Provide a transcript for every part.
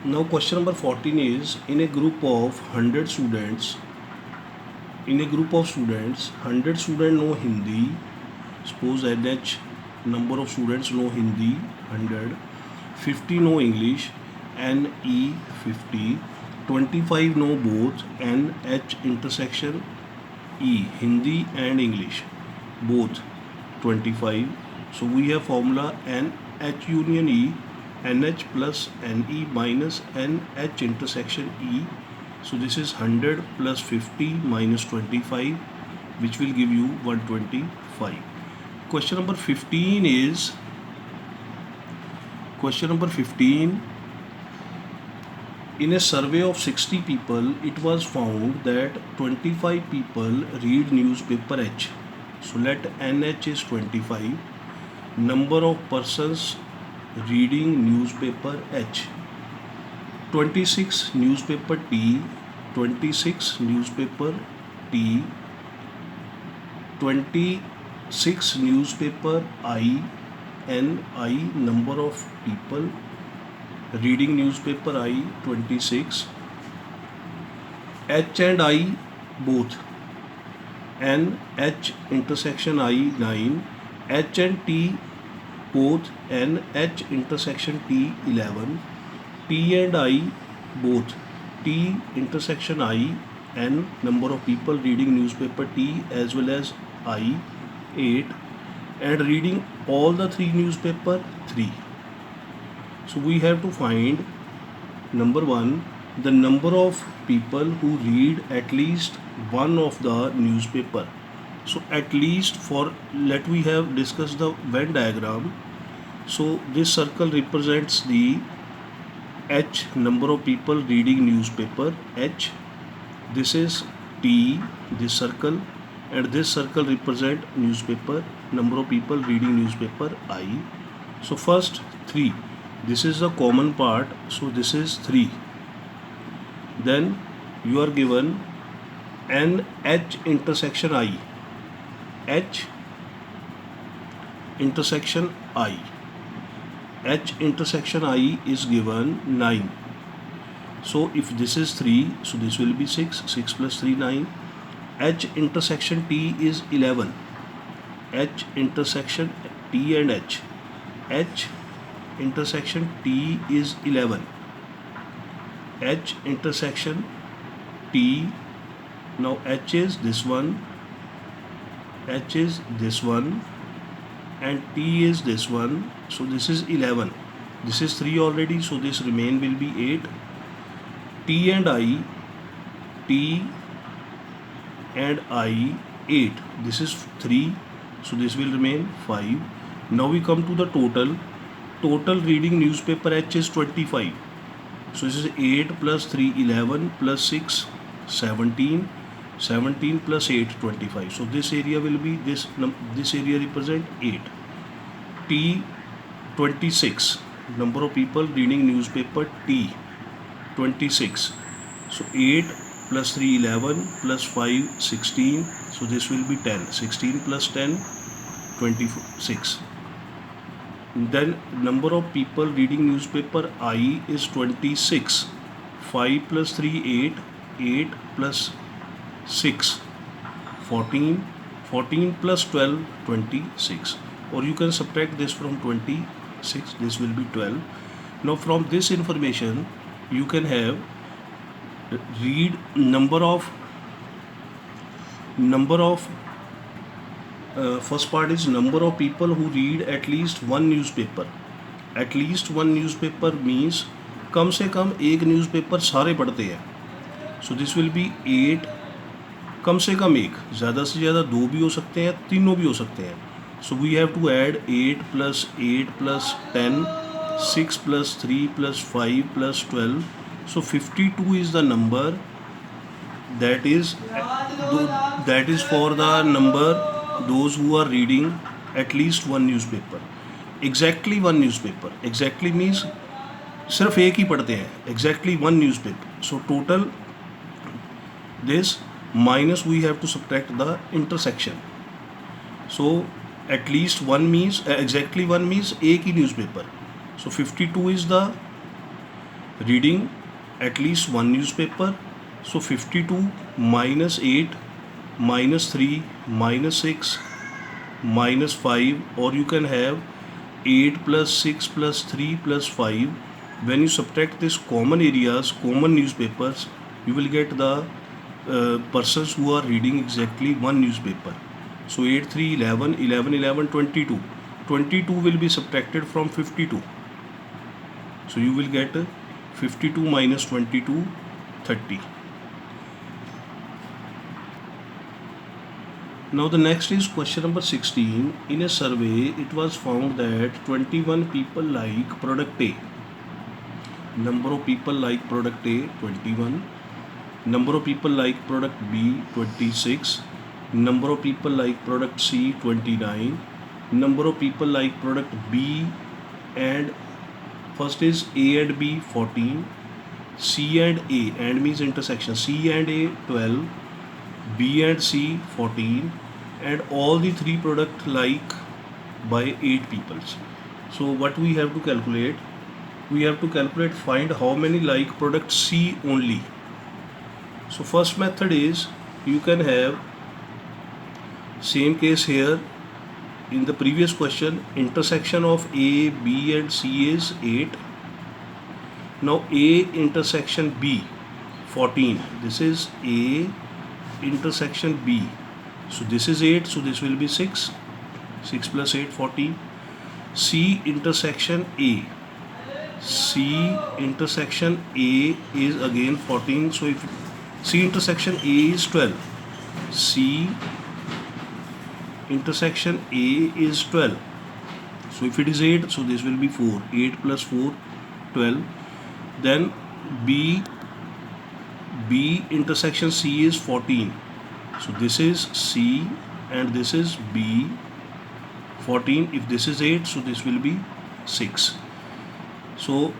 Now question number 14 is, in a group of 100 students, 100 students know Hindi. Suppose NH number of students know Hindi 100, 50 know English, NE 50, 25 know both NH intersection E, Hindi and English, both 25. So we have formula NH union E, NH plus NE minus NH intersection E. So this is 100 plus 50 minus 25, which will give you 125. Question number 15 is, in a survey of 60 people, it was found that 25 people read newspaper H. So let NH is 25. Number of persons reading newspaper H. 26 newspaper T, 26 newspaper T, 26 newspaper I, NI, number of people reading newspaper I, 26. H and I both, NH intersection I, 9. H and T both, NH intersection T, 11. T and I both, T intersection I, N, number of people reading newspaper T as well as I, 8. And reading all the three newspaper, 3. So we have to find, number 1, the number of people who read at least one of the newspaper. So at least, for let we have discussed the Venn diagram. So this circle represents the H, number of people reading newspaper H. This is T, this circle, and this circle represent newspaper, number of people reading newspaper I. So first 3, this is the common part, so this is 3. Then you are given NH intersection I, H intersection I. H intersection I is given 9. So if this is 3, so this will be 6. 6 plus 3, 9. H intersection T is 11. H intersection T and H. H intersection T is 11. H intersection T. Now H is this one. H is this one. And T is this one. So this is 11. This is 3 already, so this remain will be 8. T and I, T and I, 8. This is 3, so this will remain 5. Now we come to the total. Total reading newspaper H is 25. So this is 8 plus 3, 11 plus 6, 17. 17 plus 8, 25. So this area will be this area represent 8. T, 26. Number of people reading newspaper T, 26. So 8 plus 3, 11 plus 5, 16. So this will be 10. 16 plus 10, 26. Then number of people reading newspaper I is 26. 5 plus 3, 8. 8 plus 6, 14. 14 plus 12, 26. Or you can subtract this from 26. This will be 12. Now from this information you can have read number of first part is number of people who read at least one newspaper. At least one newspaper means कम से कम एक newspaper सारे पढ़ते हैं. So this will be 8. कम से कम एक, ज़्यादा से ज़्यादा 2 भी हो सकते हैं, तीनों भी हो सकते हैं. So we have to add 8 plus 8 plus 10, 6 plus 3 plus 5 plus 12. So 52 is the number that is for the number those who are reading at least one newspaper. Exactly one newspaper. Exactly means सिर्फ एक ही पढ़ते हैं. Exactly one newspaper. So total this minus we have to subtract the intersection. So at least one means exactly one means एक ही newspaper. So 52 is the reading at least one newspaper. So 52 minus 8 minus 3 minus 6 minus 5, or you can have 8 plus 6 plus 3 plus 5. When you subtract this common areas, common newspapers, you will get the persons who are reading exactly one newspaper. So 8 3 11 11 11 22. 22 will be subtracted from 52. So you will get 52 minus 22, 30. Now the next is question number 16. In a survey, it was found that 21 people like product A. Number of people like product A, 21. Number of people like product B, 26. Number of people like product C, 29. Number of people like product B and first is A and B, 14. C and A, and means intersection, C and A, 12. B and C, 14. And all the three product like by 8 people. So what we have to calculate? We have to calculate, find how many like product C only. So first method is, you can have same case here. In the previous question, intersection of A, B and C is 8. Now A intersection B, 14. This is A intersection B. So this is 8, so this will be 6. 6 plus 8, 14. C intersection A. C intersection A is again 14. So if C intersection A is 12. C intersection A is 12. So if it is 8, so this will be 4. 8 plus 4, 12. Then B intersection C is 14. So this is C and this is B, 14. If this is 8, so this will be 6. So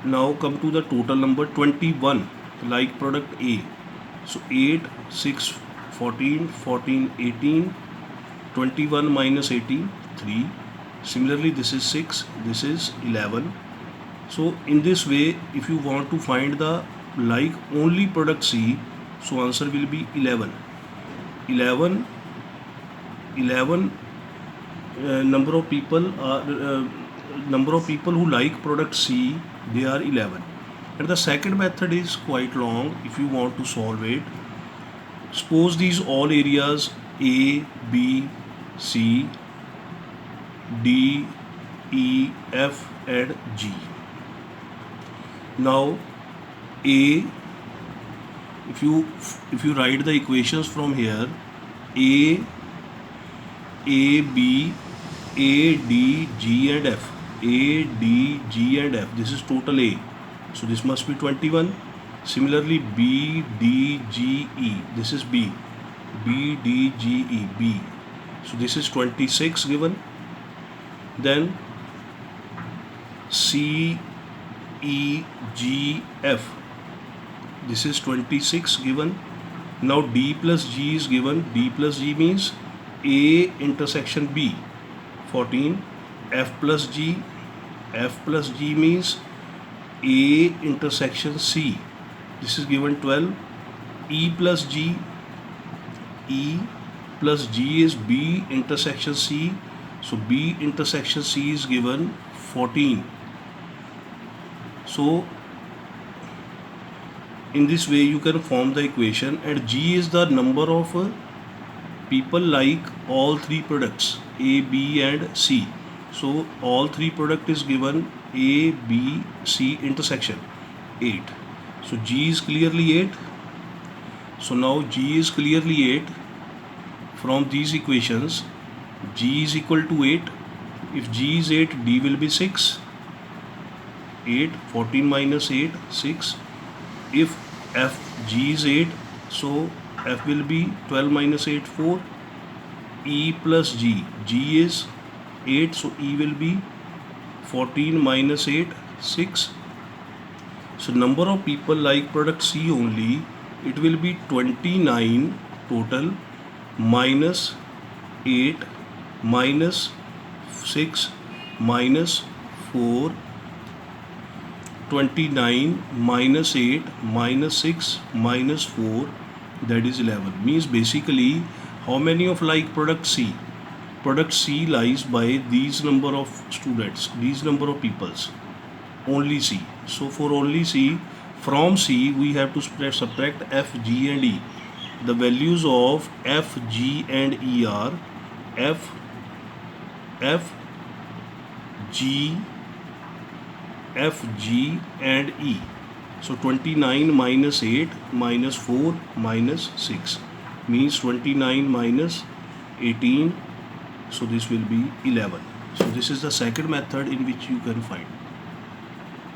now come to the total number, 21 like product A. So 8, 6, 14, 14, 18, 21 minus 18, 3. Similarly, this is 6, this is 11. So in this way, if you want to find the like only product C, so answer will be 11. 11 number of people who like product C, they are 11. And the second method is quite long if you want to solve it. Suppose these all areas A, B, C, D, E, F and G. Now A, if you write the equations from here, A, B, A, D, G and F. A, D, G and F. This is total A. So this must be 21. Similarly, B, D, G, E. This is B. B, D, G, E, B. So this is 26 given. Then C, E, G, F. This is 26 given. Now D plus G is given. D plus G means A intersection B, 14. F plus G. F plus G means A intersection C. This is given 12. E plus G. E plus G is B intersection C. So B intersection C is given 14. So in this way you can form the equation, and G is the number of people like all three products A, B and C. So all three product is given A, B, C intersection 8. So G is clearly 8. So now G is clearly 8. From these equations, G is equal to 8. If G is 8, D will be 6. 8, 14 minus 8, 6. If F, G is 8, so F will be 12 minus 8, 4. E plus G. G is 8, so E will be 14 minus 8, 6. So number of people like product C only, it will be 29 total, minus 8 minus 6 minus 4 29 minus 8 minus 6 minus 4, that is 11. Means basically how many of like product C? Product C lies by these number of students, these number of peoples, only C. So for only C, from C we have to subtract F, G and E. The values of F, G and E are F, G, F, G and E. So 29 minus 8 minus 4 minus 6 means 29 minus 18. So this will be 11. So this is the second method in which you can find.